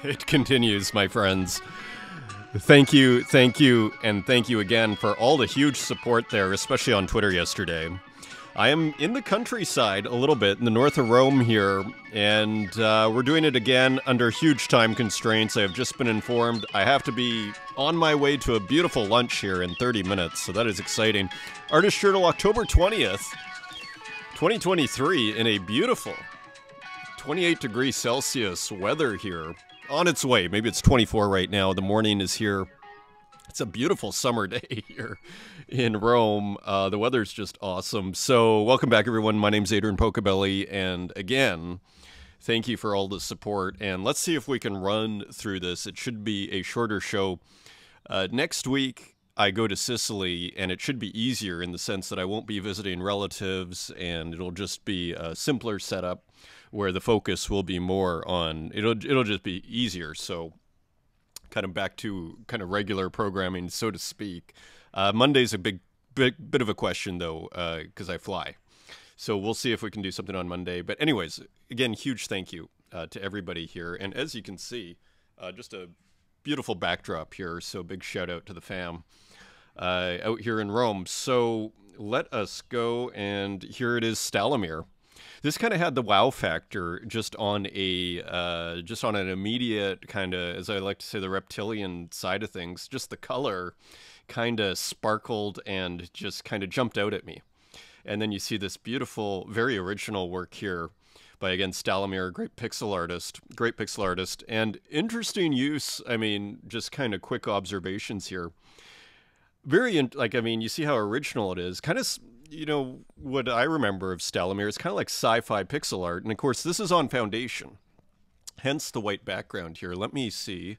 It continues, my friends. Thank you, and thank you again for all the huge support there, especially on Twitter yesterday. I am in the countryside a little bit, in the north of Rome here, and we're doing it again under huge time constraints. I have just been informed I have to be on my way to a beautiful lunch here in 30 minutes, so that is exciting. Artist Journal, October 20th, 2023, in a beautiful 28 degrees Celsius weather here. On its way. Maybe it's 24 right now. The morning is here. It's a beautiful summer day here in Rome. The weather's just awesome. So welcome back, everyone. My name's Adrian Pocobelli. And again, thank you for all the support. And let's see if we can run through this. It should be a shorter show. Next week, I go to Sicily, and it should be easier in the sense that I won't be visiting relatives, and it'll just be a simpler setup where the focus will be more on, it'll just be easier. So kind of back to kind of regular programming, so to speak. Monday's a bit of a question, though, because I fly. So we'll see if we can do something on Monday. But anyways, again, huge thank you to everybody here. And as you can see, just a beautiful backdrop here. So big shout out to the fam out here in Rome. So let us go, and here it is, Stalimir. This kind of had the wow factor just on an immediate kind of, as I like to say, the reptilian side of things. Just the color kind of sparkled and just kind of jumped out at me. And then you see this beautiful, very original work here by, again, Stalimir, great pixel artist, and interesting use. I mean, just kind of quick observations here. You see how original it is. Kind of, what I remember of Stalimir is kind of like sci-fi pixel art. And of course, this is on Foundation, hence the white background here. Let me see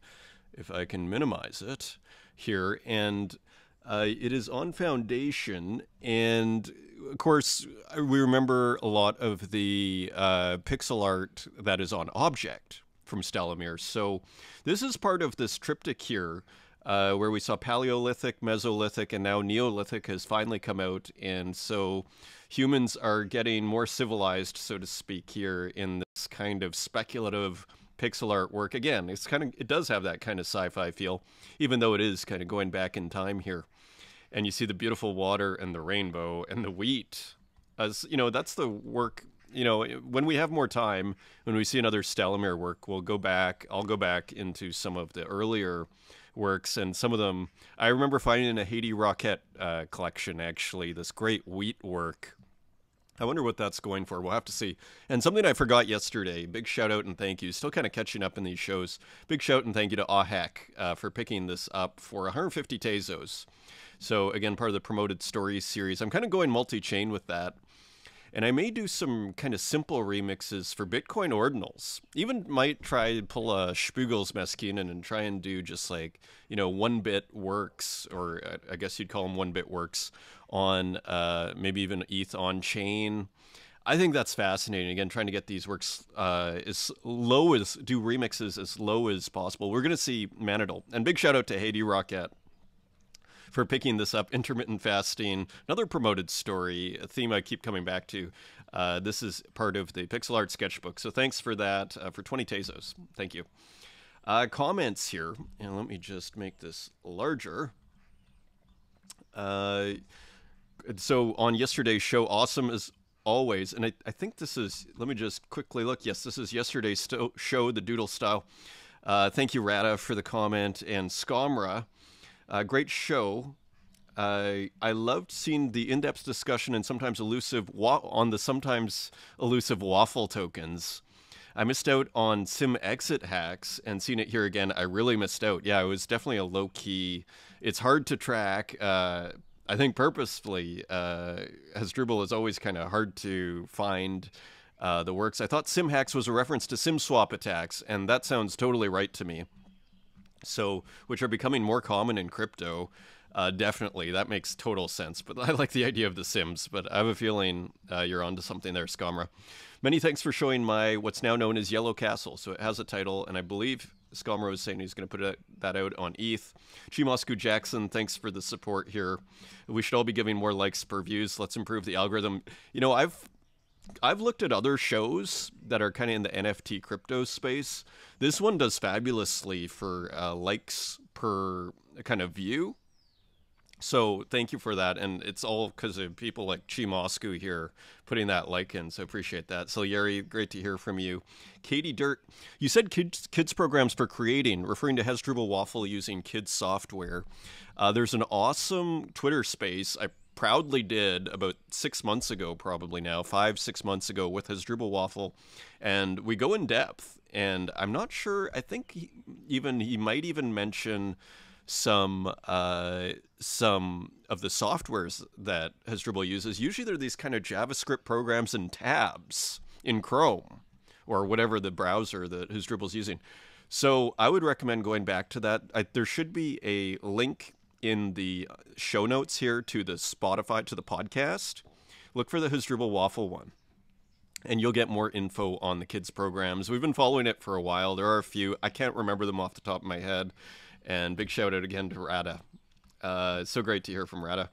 if I can minimize it here. And it is on Foundation. And of course, we remember a lot of the pixel art that is on Object from Stalimir. So this is part of this triptych here, where we saw Paleolithic, Mesolithic, and now Neolithic has finally come out. And so humans are getting more civilized, so to speak, here in this kind of speculative pixel art work. Again, it does have that kind of sci-fi feel, even though it is kind of going back in time here. And you see the beautiful water and the rainbow and the wheat. As that's the work. When we have more time, when we see another Stalimir work, I'll go back into some of the earlier works, and some of them I remember finding in a Haiti Rocket collection, actually, this great wheat work. I wonder what that's going for. We'll have to see. And something I forgot yesterday, big shout out and thank you, still kind of catching up in these shows, big shout and thank you to Ahek for picking this up for 150 Tezos. So again, part of the Promoted Stories series. I'm kind of going multi-chain with that. And I may do some kind of simple remixes for Bitcoin ordinals. Even might try to pull a Spiegel's Meskinen and try and do just like, 1-bit works, or I guess you'd call them 1-bit works on maybe even ETH on chain. I think that's fascinating. Again, trying to get these works do remixes as low as possible. We're going to see Manadal. And big shout out to Haiti Rocket for picking this up. Intermittent fasting, another promoted story, a theme I keep coming back to. This is part of the pixel art sketchbook. So thanks for that, for 20 Tezos. Thank you. Comments here, and let me just make this larger. So on yesterday's show, awesome as always. And I think this is, let me just quickly look. Yes, this is yesterday's show, the Doodle Style. Thank you, Rada, for the comment, and Scomra. Great show. I loved seeing the in-depth discussion and sometimes elusive waffle tokens. I missed out on sim exit hacks, and seeing it here again, I really missed out. Yeah, it was definitely a low-key. It's hard to track. I think purposefully, Hasdrubal is always kind of hard to find the works. I thought sim hacks was a reference to sim swap attacks, and that sounds totally right to me. So, which are becoming more common in crypto. Definitely, that makes total sense. But I like the idea of the Sims. But I have a feeling you're onto something there, Scomra. Many thanks for showing my what's now known as Yellow Castle. So it has a title, and I believe Scomra was saying he's going to put that out on ETH. Chimoscu Jackson, thanks for the support here. We should all be giving more likes per views. Let's improve the algorithm. I've looked at other shows that are kind of in the NFT crypto space. This one does fabulously for likes per kind of view. So thank you for that, and it's all because of people like Chi Moscow here putting that like in, so appreciate that. So Yeri, great to hear from you. Katie Dirt, you said kids programs for creating, referring to Hesdrubal Waffle using kids software. There's an awesome Twitter space I proudly did about 6 months ago, probably now, 5-6 months ago with Hesdrubal Waffle, and we go in depth, and I'm not sure, I think he might even mention some of the softwares that Hesdrubal uses. Usually they're these kind of JavaScript programs and tabs in Chrome or whatever the browser that Hesdrubal's using. So I would recommend going back to that. There should be a link in the show notes here to the Spotify, to the podcast. Look for the Hesdrubal Waffle one, and you'll get more info on the kids programs. We've been following it for a while. There are a few. I can't remember them off the top of my head. And big shout out again to Rada. So great to hear from Rada.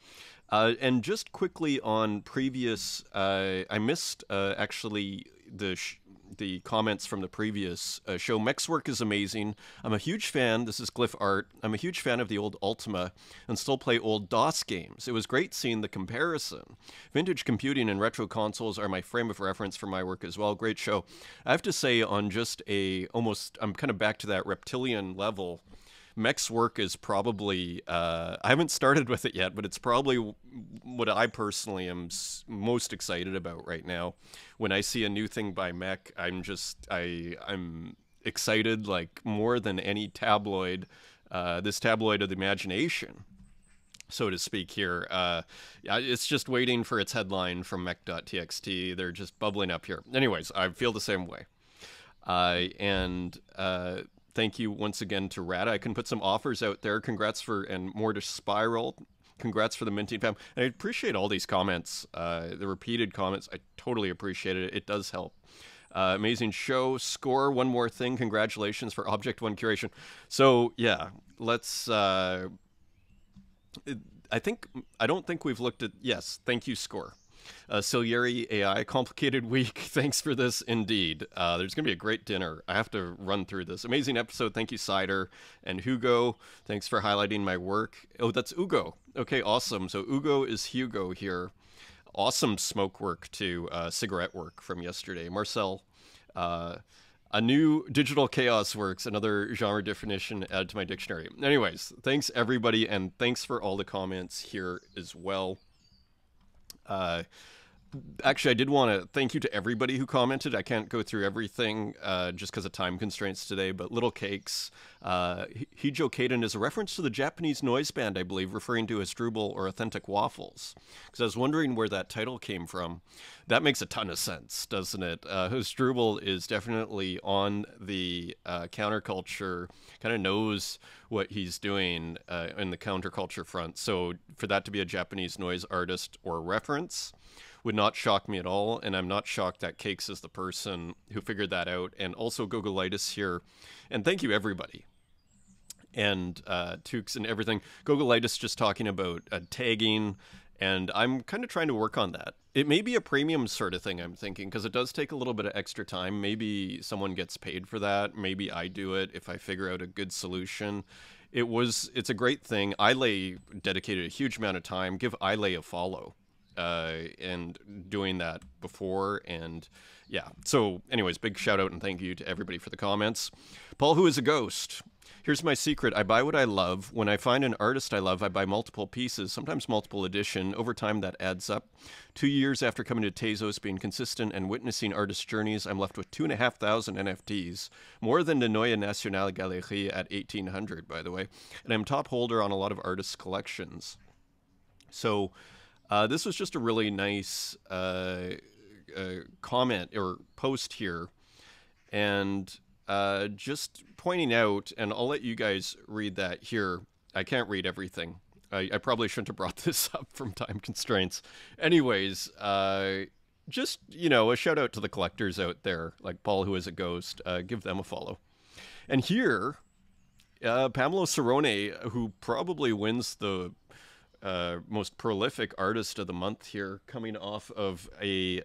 And just quickly on previous, I missed actually the comments from the previous show. Mech's work is amazing. I'm a huge fan. This is Glyph Art. I'm a huge fan of the old Ultima and still play old DOS games. It was great seeing the comparison. Vintage computing and retro consoles are my frame of reference for my work as well. Great show. I have to say, on just I'm kind of back to that reptilian level. Mech's work is probably, I haven't started with it yet, but it's probably what I personally am most excited about right now. When I see a new thing by Mech, I'm excited like more than any tabloid, this tabloid of the imagination, so to speak here. It's just waiting for its headline from mech.txt. They're just bubbling up here. Anyways, I feel the same way. Thank you once again to Rada. I can put some offers out there. Congrats and more to Spiral. Congrats for the minting fam. And I appreciate all these comments, the repeated comments. I totally appreciate it. It does help. Amazing show. Score, one more thing. Congratulations for Object One curation. So yeah, let's. I don't think we've looked at. Yes, thank you, Score. Silieri AI, complicated week. Thanks for this indeed. There's going to be a great dinner. I have to run through this. Amazing episode. Thank you, Cider. And Hugo, thanks for highlighting my work. Oh, that's Ugo. Okay, awesome. So Ugo is Hugo here. Awesome smoke work to cigarette work from yesterday. Marcel, a new digital chaos works, another genre definition added to my dictionary. Anyways, thanks everybody, and thanks for all the comments here as well. Actually, I did want to thank you to everybody who commented. I can't go through everything just because of time constraints today, but Little Cakes, Hijo Kaden is a reference to the Japanese noise band, I believe, referring to Hesdrubal or Authentic Waffles, because I was wondering where that title came from. That makes a ton of sense, doesn't it? Hesdrubal is definitely on the counterculture, kind of knows what he's doing in the counterculture front. So for that to be a Japanese noise artist or reference would not shock me at all, and I'm not shocked that Cakes is the person who figured that out, and also Gogolitis here. And thank you, everybody. And Tukes and everything. Gogolitis just talking about tagging, and I'm kind of trying to work on that. It may be a premium sort of thing, I'm thinking, because it does take a little bit of extra time. Maybe someone gets paid for that. Maybe I do it if I figure out a good solution. It's a great thing. Ilay dedicated a huge amount of time. Give Ilay a follow. And doing that before, and yeah. So anyways, big shout out and thank you to everybody for the comments. Paul, who is a ghost. Here's my secret. I buy what I love. When I find an artist I love, I buy multiple pieces, sometimes multiple edition. Over time, that adds up. 2 years after coming to Tezos, being consistent and witnessing artist journeys, I'm left with 2,500 NFTs, more than the Neue Nationale Galerie at 1,800, by the way. And I'm top holder on a lot of artists' collections. So this was just a really nice comment or post here, and just pointing out, and I'll let you guys read that here. I can't read everything. I probably shouldn't have brought this up from time constraints. Anyways, just, a shout out to the collectors out there, like Paul, who is a ghost. Give them a follow. And here, Pamela Cerrone, who probably wins the most prolific artist of the month here, coming off of a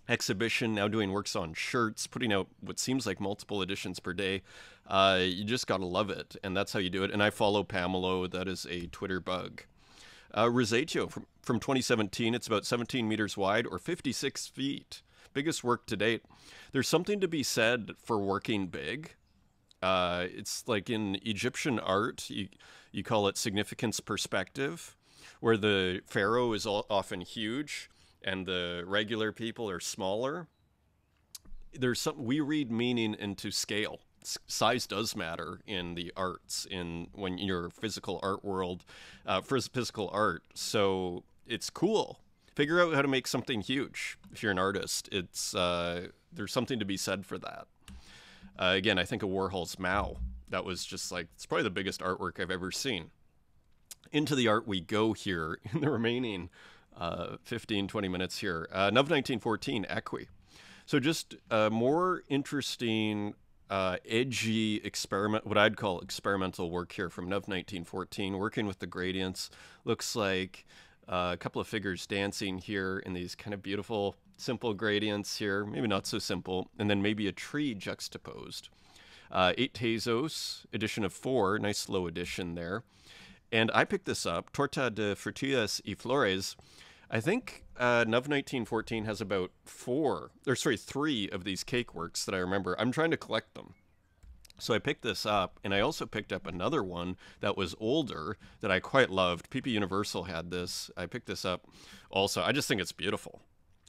exhibition, now doing works on shirts, putting out what seems like multiple editions per day. You just gotta love it, and that's how you do it. And I follow Pamelo. That is a Twitter bug. Rosetio from 2017. It's about 17 meters wide or 56 feet. Biggest work to date. There's something to be said for working big. It's like in Egyptian art, you call it significance perspective, where the pharaoh is often huge and the regular people are smaller. There's some, we read meaning into scale. Size does matter in the arts, in when you're physical art world, for physical art. So it's cool. Figure out how to make something huge. If you're an artist, it's there's something to be said for that. Again, I think of Warhol's Mao. That was just like, it's probably the biggest artwork I've ever seen. Into the art we go here in the remaining 15, 20 minutes here. Nov 1914, Equi. So just more interesting, edgy experiment, what I'd call experimental work here from Nov 1914, working with the gradients. Looks like a couple of figures dancing here in these kind of beautiful, simple gradients here. Maybe not so simple. And then maybe a tree juxtaposed. 8 Tezos, edition of 4, nice low edition there. And I picked this up, Torta de Frutillas y Flores. I think Nov 1914 has about 3 of these cake works that I remember. I'm trying to collect them. So I picked this up, and I also picked up another one that was older that I quite loved. PP Universal had this. I picked this up also. I just think it's beautiful.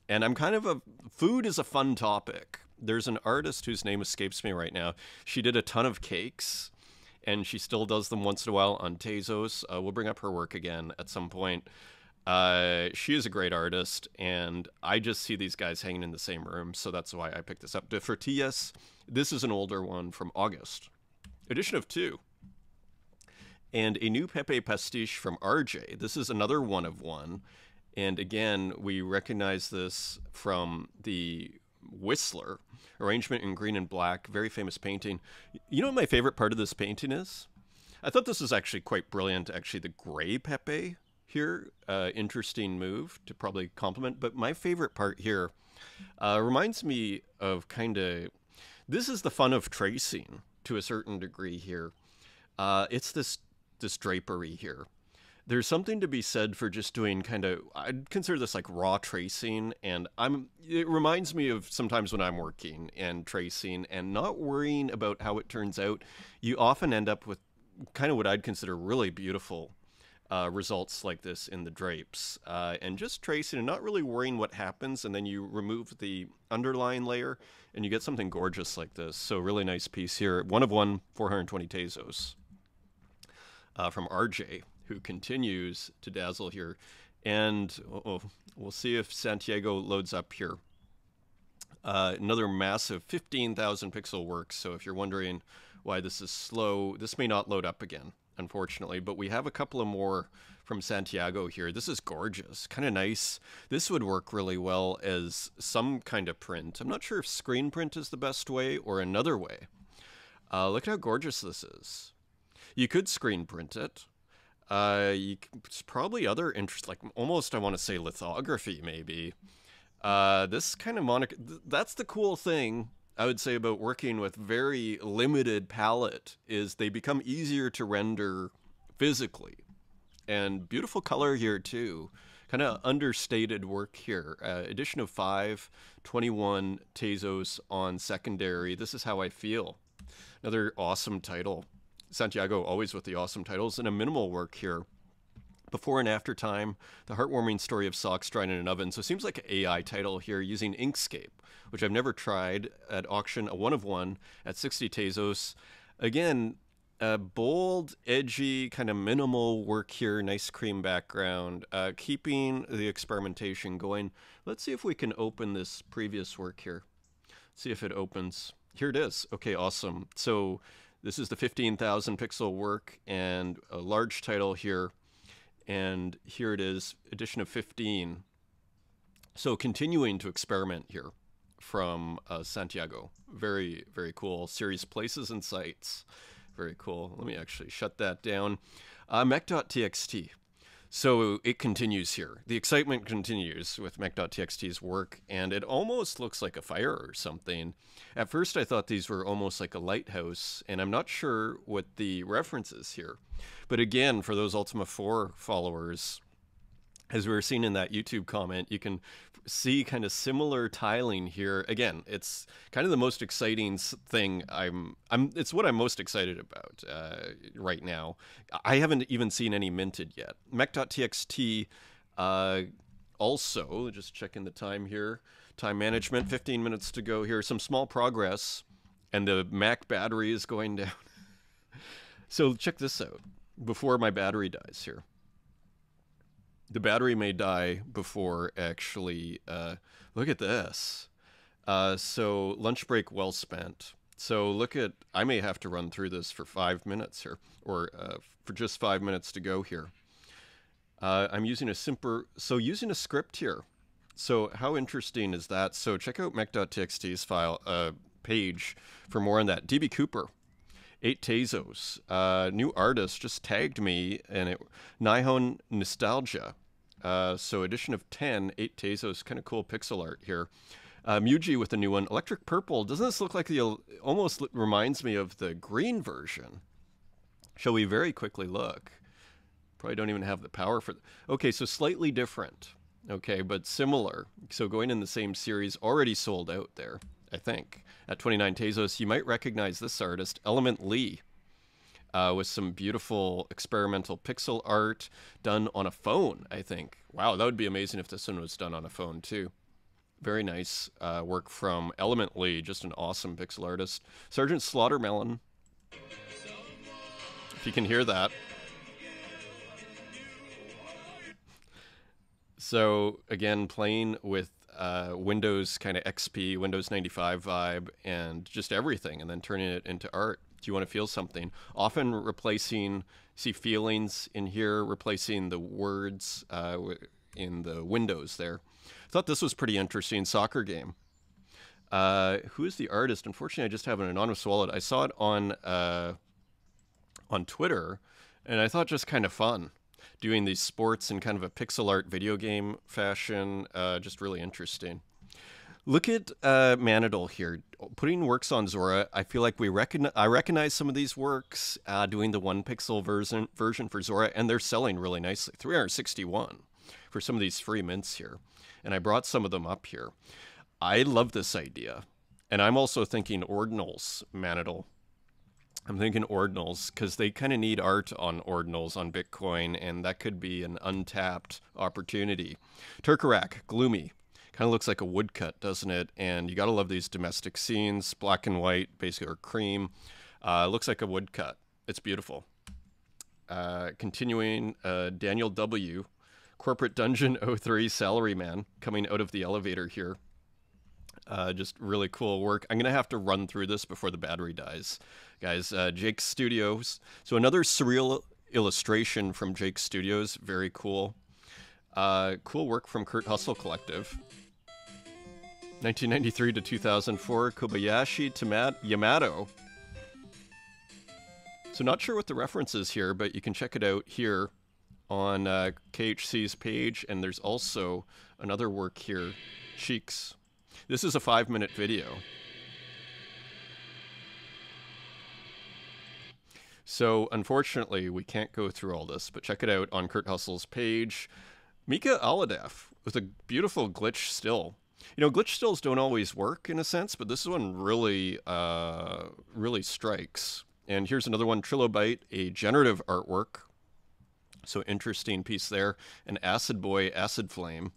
And I'm kind of food is a fun topic. There's an artist whose name escapes me right now. She did a ton of cakes, and she still does them once in a while on Tezos. We'll bring up her work again at some point. She is a great artist, and I just see these guys hanging in the same room, so that's why I picked this up. De Frutillas, this is an older one from August. Edition of 2. And a new Pepe pastiche from RJ. This is another one of one. And again, we recognize this from the Whistler. Arrangement in green and black, very famous painting. You know what my favorite part of this painting is? I thought this was actually quite brilliant, actually, the gray Pepe here. Interesting move to probably compliment. But my favorite part here reminds me of kind of, this is the fun of tracing to a certain degree here. It's this drapery here. There's something to be said for just doing kind of, I'd consider this like raw tracing, and it reminds me of sometimes when I'm working and tracing and not worrying about how it turns out. You often end up with kind of what I'd consider really beautiful results like this in the drapes, and just tracing and not really worrying what happens, and then you remove the underlying layer and you get something gorgeous like this. So really nice piece here. One of one, 420 Tezos from RJ, who continues to dazzle here. And we'll see if Santiago loads up here. Another massive 15,000 pixel work. So if you're wondering why this is slow, this may not load up again, unfortunately. But we have a couple of more from Santiago here. This is gorgeous, kind of nice. This would work really well as some kind of print. I'm not sure if screen print is the best way or another way. Look at how gorgeous this is. You could screen print it. It's probably other interest, like almost I want to say lithography maybe. This kind of that's the cool thing I would say about working with very limited palette, is they become easier to render physically. And beautiful color here too. Kind of understated work here. Edition of 5, 21 Tezos on secondary. This is how I feel. Another awesome title. Santiago always with the awesome titles, and a minimal work here. Before and after time, the heartwarming story of socks dried in an oven. So it seems like an AI title here using Inkscape, which I've never tried at auction. A one of one at 60 Tezos. Again, bold, edgy, kind of minimal work here. Nice cream background. Keeping the experimentation going. Let's see if we can open this previous work here. See if it opens. Here it is. Okay, awesome. So this is the 15,000 pixel work and a large title here. And here it is, edition of 15. So continuing to experiment here from Santiago. Very, very cool. Series Places and Sites. Very cool. Let me actually shut that down. Mech.txt. So it continues here. The excitement continues with mech.txt's work, and it almost looks like a fire or something. At first I thought these were almost like a lighthouse, and I'm not sure what the reference is here. But again, for those Ultima 4 followers, as we were seeing in that YouTube comment, you can see kind of similar tiling here. Again, it's kind of the most exciting thing. It's what I'm most excited about right now. I haven't even seen any minted yet. Mech.txt also, just checking the time here. Time management, 15 minutes to go here. Some small progress, and the Mac battery is going down. So check this out before my battery dies here. The battery may die before actually, look at this. So lunch break well spent. So look at, I may have to run through this for 5 minutes here, or for just 5 minutes to go here. I'm using using a script here. So how interesting is that? So check out mech.txt's page for more on that. DB Cooper. 8 Tezos, new artist just tagged me, and it Nihon Nostalgia. So edition of 10, 8 Tezos, kind of cool pixel art here. Muji with a new one. Electric Purple. Doesn't this look like almost reminds me of the green version? Shall we very quickly look? Probably don't even have the power for. Okay, so slightly different. Okay, but similar. So going in the same series, already sold out there, I think. At 29 Tezos, you might recognize this artist, Element Lee, with some beautiful experimental pixel art done on a phone, I think. Wow, that would be amazing if this one was done on a phone, too. Very nice work from Element Lee, just an awesome pixel artist. Sergeant Slaughtermelon, if you can hear that. So, again, playing with Windows kind of XP, Windows 95 vibe, and just everything, and then turning it into art. Do you want to feel something? Often replacing, see feelings in here, replacing the words in the windows there. I thought this was pretty interesting. Soccer game. Who is the artist? Unfortunately, I just have an anonymous wallet. I saw it on Twitter, and I thought just kind of fun. Doing these sports in kind of a pixel art video game fashion, just really interesting. Look at Manidal here, putting works on Zora. I feel like I recognize some of these works, doing the 1 pixel version for Zora, and they're selling really nicely. 361 for some of these free mints here, and I brought some of them up here. I love this idea, and I'm also thinking ordinals, Manidal. I'm thinking ordinals, because they kind of need art on ordinals on Bitcoin, and that could be an untapped opportunity. Turkarak, gloomy. Kind of looks like a woodcut, doesn't it? And you got to love these domestic scenes, black and white, basically, or cream. Looks like a woodcut. It's beautiful. Continuing, Daniel W., Corporate Dungeon 03 Salaryman, coming out of the elevator here. Just really cool work. I'm going to have to run through this before the battery dies. Guys, Jake Studios. So another surreal illustration from Jake Studios. Very cool. Cool work from Kurt Hustle Collective. 1993 to 2004, Kobayashi Yamato. So not sure what the reference is here, but you can check it out here on KHC's page. And there's also another work here, Cheeks. This is a 5-minute video. So unfortunately, we can't go through all this, but check it out on Kurt Hustle's page. Mika Aladef with a beautiful glitch still. You know, glitch stills don't always work in a sense, but this one really, really strikes. And here's another one, Trilobite, a generative artwork. So interesting piece there. And Acid Boy, Acid Flame.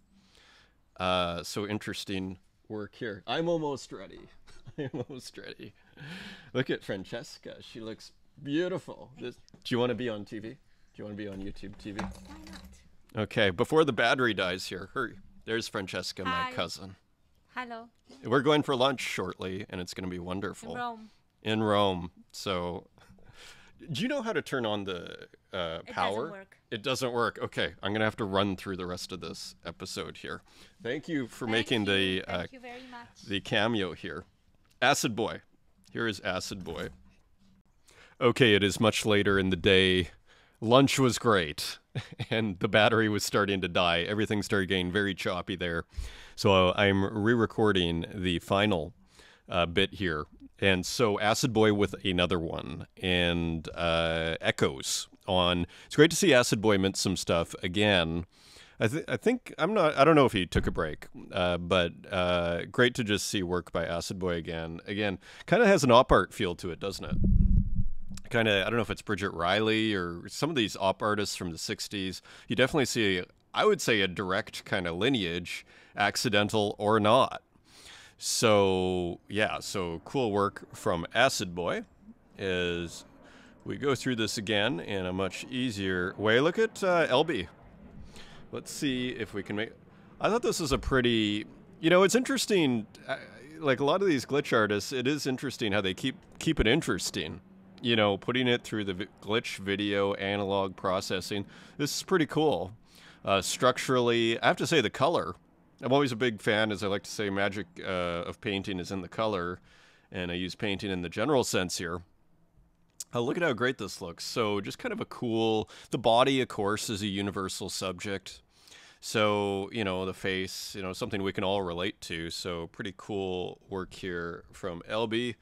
So interesting work here. I'm almost ready. I'm almost ready. Look at Francesca. She looks beautiful. Do you want to be on TV? Do you want to be on YouTube TV? Why not? Okay, before the battery dies here. Hurry. There's Francesca, my cousin. Hello. We're going for lunch shortly, and it's going to be wonderful. In Rome. In Rome. So, do you know how to turn on the power? It doesn't work. It doesn't work. Okay, I'm going to have to run through the rest of this episode here. Thank you for making the Thank you very much. the cameo here. Acid Boy. Here is Acid Boy. Okay, it is much later in the day. Lunch was great. and the battery was starting to die. Everything started getting very choppy there. So I'm re-recording the final bit here. And so Acid Boy with another one, and echoes on. It's great to see Acid Boy mint some stuff again. I think I don't know if he took a break, but great to just see work by Acid Boy again. Again, kind of has an op art feel to it, doesn't it? Kind of, I don't know if it's Bridget Riley or some of these op artists from the 60s. You definitely see, I would say, a direct kind of lineage, accidental or not. So, yeah, so cool work from Acid Boy as we go through this again in a much easier way. Look at LB. Let's see if we can make... I thought this was a pretty... it's interesting. Like a lot of these glitch artists, it is interesting how they keep it interesting. Putting it through the glitch video analog processing. This is pretty cool. Structurally, I have to say the color. I'm always a big fan, as I like to say, magic of painting is in the color. And I use painting in the general sense here. Look at how great this looks. So just kind of a cool... The body, of course, is a universal subject. So, the face, something we can all relate to. So pretty cool work here from LB.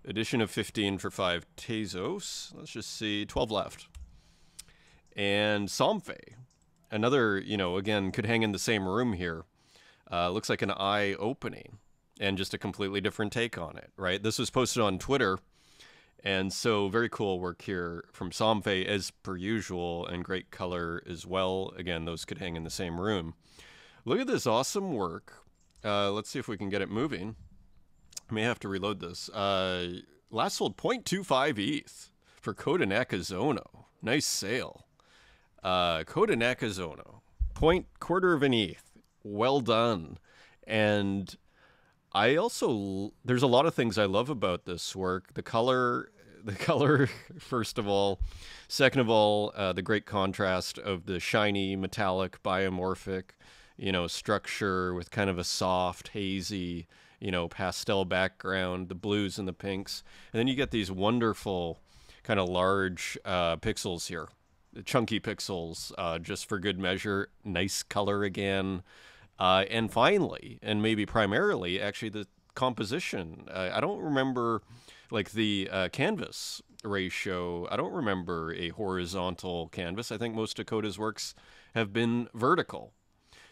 Edition of 15 for 5 Tezos. Let's just see, 12 left. And Somfe, another, again, could hang in the same room here. Looks like an eye opening and just a completely different take on it, right? This was posted on Twitter. And so very cool work here from Somfe as per usual, and great color as well. Again, those could hang in the same room. Look at this awesome work. Let's see if we can get it moving. I may have to reload this. Last sold 0.25 ETH for Coda Nakazono. Nice sale. Coda Nakazono. Quarter of an ETH. Well done. And I also, there's a lot of things I love about this work. The color, first of all. Second of all, the great contrast of the shiny, metallic, biomorphic, structure with kind of a soft, hazy, pastel background, the blues and the pinks. And then you get these wonderful kind of large pixels here. The chunky pixels, just for good measure. Nice color again. And finally, and maybe primarily, actually, the composition. I don't remember, like, the canvas ratio. I don't remember a horizontal canvas. I think most of Coda's works have been vertical.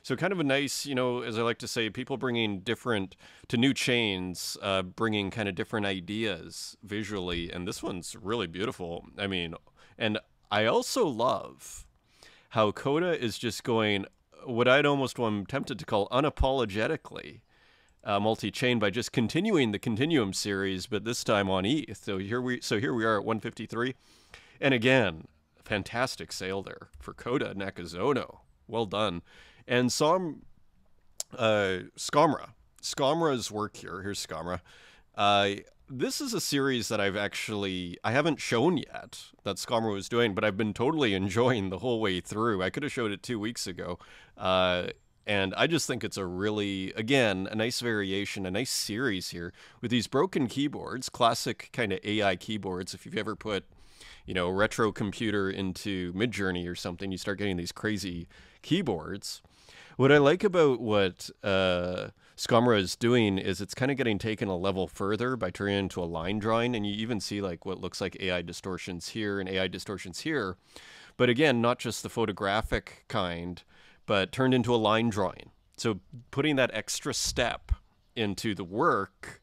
So kind of a nice, as I like to say, people bringing different, to new chains, bringing kind of different ideas visually. And this one's really beautiful. I mean, and I also love how Coda is just going, what I'd almost, I'm tempted to call unapologetically multi-chain by just continuing the Continuum series, but this time on ETH. So here we are at 153. And again, fantastic sale there for Coda Nakazono. Well done. And Skamra's work here. Here's Skamra. This is a series that I haven't shown yet that Skamra was doing, but I've been totally enjoying the whole way through. I could have showed it 2 weeks ago. And I just think it's a really, again, a nice variation, a nice series here with these broken keyboards, classic kind of AI keyboards. If you've ever put, retro computer into Midjourney or something, you start getting these crazy keyboards. What I like about what Skamra is doing is it's kind of getting taken a level further by turning it into a line drawing, and you even see like what looks like AI distortions here and AI distortions here. But again, not just the photographic kind, but turned into a line drawing. So putting that extra step into the work,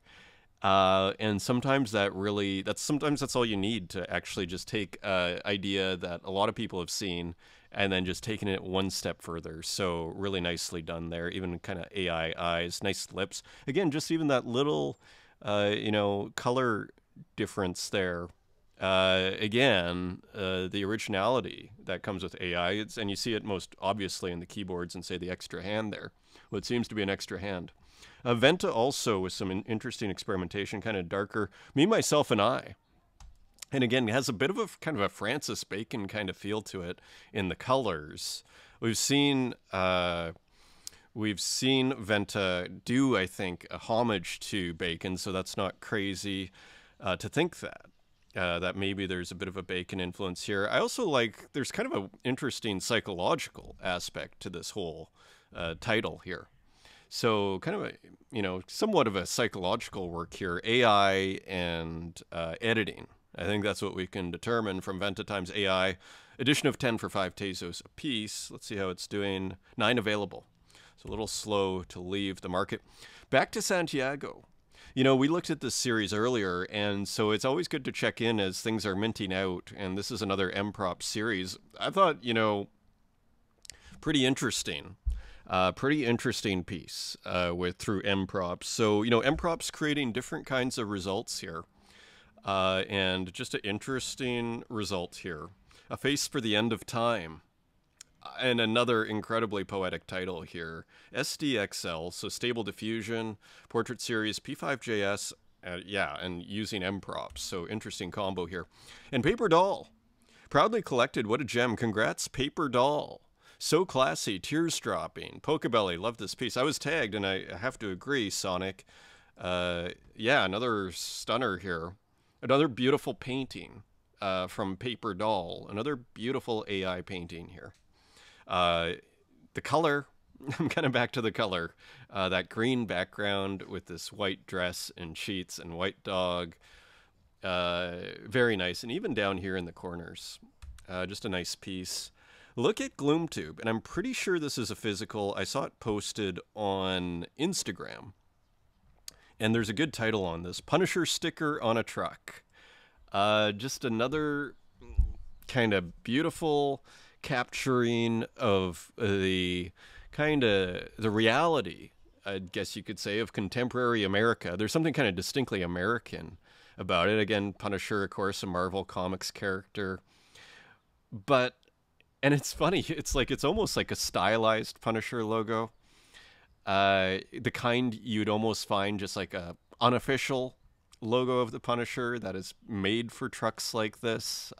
and sometimes that's all you need to actually just take an idea that a lot of people have seen and then just taking it one step further. So really nicely done there. Even kind of AI eyes, nice lips. Again, just even that little, color difference there. Again, the originality that comes with AI, and you see it most obviously in the keyboards and say the extra hand there. What seems to be an extra hand. Venta also with some interesting experimentation, kind of darker. Me, Myself, and I. And again, it has a bit of a kind of a Francis Bacon kind of feel to it in the colors. We've seen Venta do, I think, a homage to Bacon, so that's not crazy to think that. that maybe there's a bit of a Bacon influence here. I also like there's kind of an interesting psychological aspect to this whole title here. So kind of a, somewhat of a psychological work here, AI and editing. I think that's what we can determine from Venta times AI. Edition of 10 for 5 Tezos a piece. Let's see how it's doing. 9 available. So a little slow to leave the market. Back to Santiago. We looked at this series earlier, and so it's always good to check in as things are minting out. And this is another M-Prop series. I thought, pretty interesting. Pretty interesting piece through M-Props. So, M-Props creating different kinds of results here. And just an interesting result here. A Face for the End of Time. And another incredibly poetic title here. SDXL, so Stable Diffusion, Portrait Series, P5JS, and using M-Props. So interesting combo here. And Paper Doll. Proudly collected, what a gem. Congrats, Paper Doll. So classy, tears dropping. Pocobelli, love this piece. I was tagged, and I have to agree, Sonic. Another stunner here. Another beautiful painting from Paper Doll. Another beautiful AI painting here. The color, I'm kind of back to the color. That green background with this white dress and sheets and white dog. Very nice. And even down here in the corners. Just a nice piece. Look at GloomTube, and I'm pretty sure this is a physical. I saw it posted on Instagram. And there's a good title on this. Punisher Sticker on a Truck. Just another kind of beautiful capturing of the reality, I guess you could say, of contemporary America. There's something kind of distinctly American about it. Again, Punisher, of course, a Marvel Comics character. And it's funny, it's almost like a stylized Punisher logo. The kind you'd almost find just like a unofficial logo of the Punisher that is made for trucks like this.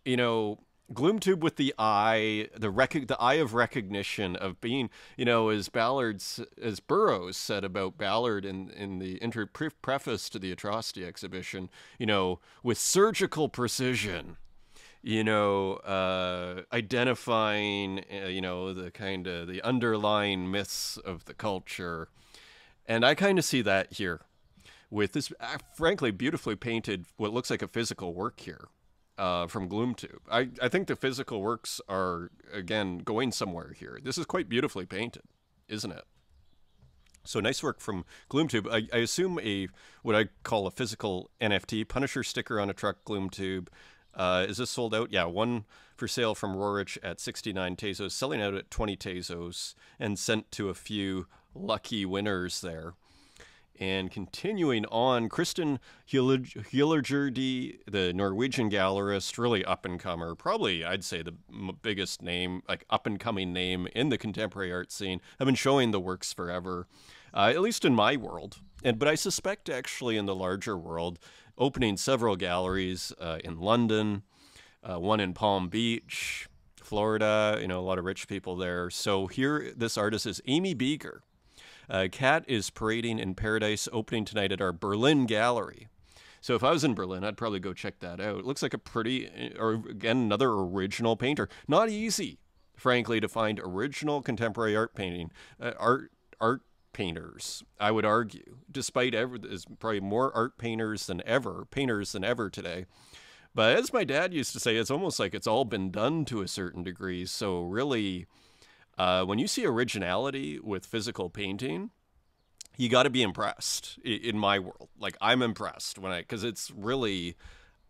GloomTube with the eye, the eye of recognition of being, as Burroughs said about Ballard in the preface to the Atrocity exhibition, with surgical precision, identifying, the underlying myths of the culture. And I kind of see that here with this, frankly, beautifully painted, what looks like a physical work here. From GloomTube. I think the physical works are, again, going somewhere here. This is quite beautifully painted, isn't it? So nice work from GloomTube. I assume what I call a physical NFT, Punisher Sticker on a Truck, GloomTube. Is this sold out? Yeah, one for sale from Rorich at 69 Tezos, selling out at 20 Tezos, and sent to a few lucky winners there. And continuing on, Kristen Hyllerjerdi, the Norwegian gallerist, really up-and-comer, probably, I'd say, the biggest name, like up-and-coming name in the contemporary art scene. I've been showing the works forever, at least in my world. But I suspect, actually, in the larger world, opening several galleries in London, one in Palm Beach, Florida, a lot of rich people there. So here, this artist is Amy Beeger. Cat is parading in paradise, opening tonight at our Berlin gallery. So if I was in Berlin, I'd probably go check that out. It looks like again, another original painter. Not easy, frankly, to find original contemporary art painting, art painters, I would argue, despite there's probably more art painters than ever today. But as my dad used to say, it's almost like it's all been done to a certain degree. So really, when you see originality with physical painting, you got to be impressed. In my world, like, I'm impressed because it's really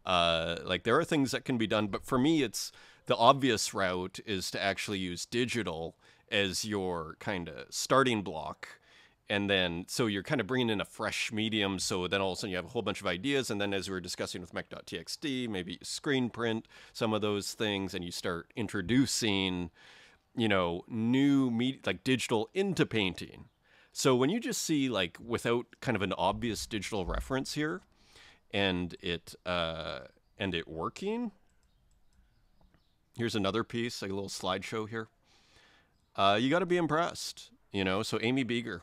there are things that can be done, but for me, it's the obvious route is to actually use digital as your kind of starting block. And then, so you're kind of bringing in a fresh medium. So then all of a sudden you have a whole bunch of ideas. And then, as we were discussing with mech.txt, maybe screen print some of those things, and you start introducing new media, like digital, into painting. So when you just see, like, without kind of an obvious digital reference here, and it working, here's another piece, like a little slideshow here. You got to be impressed, So Amy Beeger,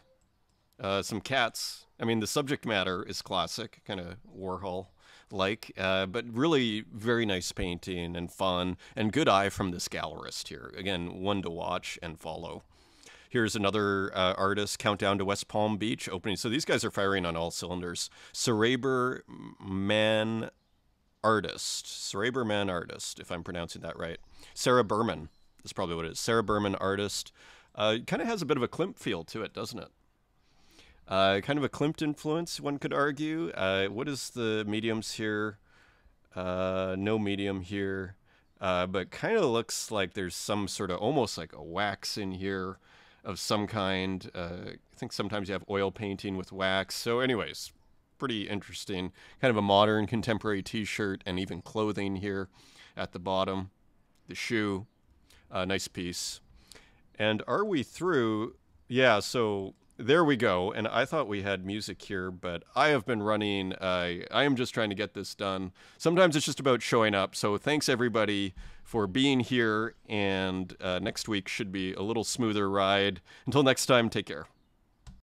some cats. I mean, the subject matter is classic, kind of Warhol but really very nice painting and fun and good eye from this gallerist here. Again, one to watch and follow. Here's another artist, Countdown to West Palm Beach opening. So these guys are firing on all cylinders. Cereber Man Artist, if I'm pronouncing that right. Sarah Berman is probably what it is. Sarah Berman Artist. Kind of has a bit of a Klimt feel to it, doesn't it? Kind of a Klimt influence, one could argue. What is the mediums here? No medium here. But kind of looks like there's some sort of almost like a wax in here of some kind. I think sometimes you have oil painting with wax. So anyways, pretty interesting. Kind of a modern contemporary t-shirt and even clothing here at the bottom. The shoe, nice piece. And are we through? Yeah, so there we go. And I thought we had music here, but I have been running. I am just trying to get this done. Sometimes it's just about showing up. So thanks everybody for being here. And next week should be a little smoother ride. Until next time, take care.